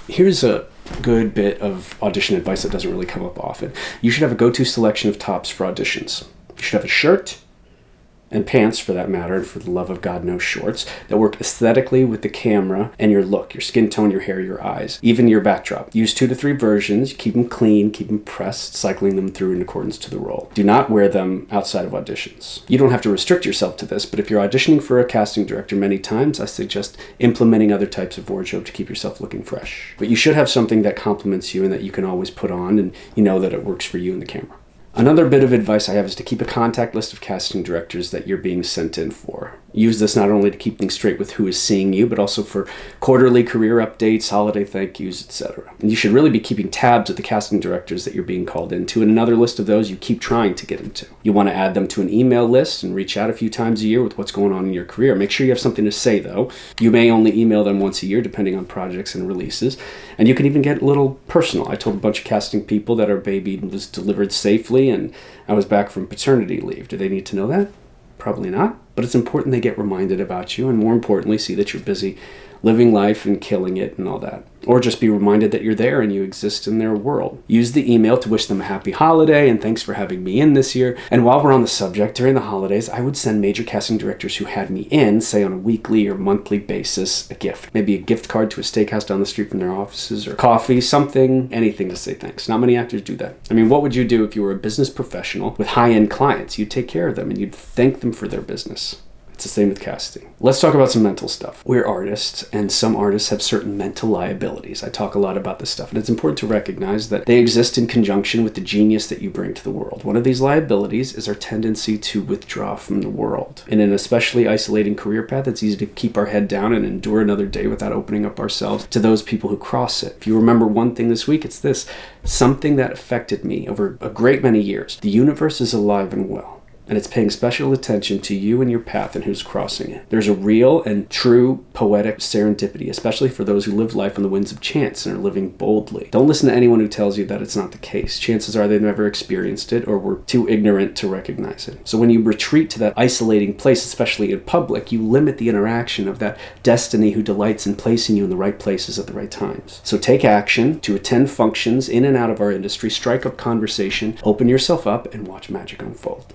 Here's a good bit of audition advice that doesn't really come up often. You should have a go-to selection of tops for auditions. You should have a shirt and pants, for that matter, and for the love of God, no shorts, that work aesthetically with the camera and your look, your skin tone, your hair, your eyes, even your backdrop. Use 2 to 3 versions, keep them clean, keep them pressed, cycling them through in accordance to the role. Do not wear them outside of auditions. You don't have to restrict yourself to this, but if you're auditioning for a casting director many times, I suggest implementing other types of wardrobe to keep yourself looking fresh. But you should have something that complements you and that you can always put on, and you know that it works for you and the camera. Another bit of advice I have is to keep a contact list of casting directors that you're being sent in for. Use this not only to keep things straight with who is seeing you, but also for quarterly career updates, holiday thank yous, etc. And you should really be keeping tabs of the casting directors that you're being called into, and another list of those you keep trying to get into. You want to add them to an email list and reach out a few times a year with what's going on in your career. Make sure you have something to say, though. You may only email them once a year, depending on projects and releases. And you can even get a little personal. I told a bunch of casting people that our baby was delivered safely and I was back from paternity leave. Do they need to know that? Probably not. But it's important they get reminded about you, and more importantly, see that you're busy living life and killing it and all that. Or just be reminded that you're there and you exist in their world. Use the email to wish them a happy holiday and thanks for having me in this year. And while we're on the subject, during the holidays, I would send major casting directors who had me in, say on a weekly or monthly basis, a gift. Maybe a gift card to a steakhouse down the street from their offices, or coffee, something, anything to say thanks. Not many actors do that. I mean, what would you do if you were a business professional with high-end clients? You'd take care of them and you'd thank them for their business. It's the same with casting. Let's talk about some mental stuff. We're artists, and some artists have certain mental liabilities. I talk a lot about this stuff, and it's important to recognize that they exist in conjunction with the genius that you bring to the world. One of these liabilities is our tendency to withdraw from the world. In an especially isolating career path, it's easy to keep our head down and endure another day without opening up ourselves to those people who cross it. If you remember one thing this week, it's this: something that affected me over a great many years. The universe is alive and well, and it's paying special attention to you and your path and who's crossing it. There's a real and true poetic serendipity, especially for those who live life on the winds of chance and are living boldly. Don't listen to anyone who tells you that it's not the case. Chances are they've never experienced it or were too ignorant to recognize it. So when you retreat to that isolating place, especially in public, you limit the interaction of that destiny who delights in placing you in the right places at the right times. So take action to attend functions in and out of our industry, strike up conversation, open yourself up, and watch magic unfold.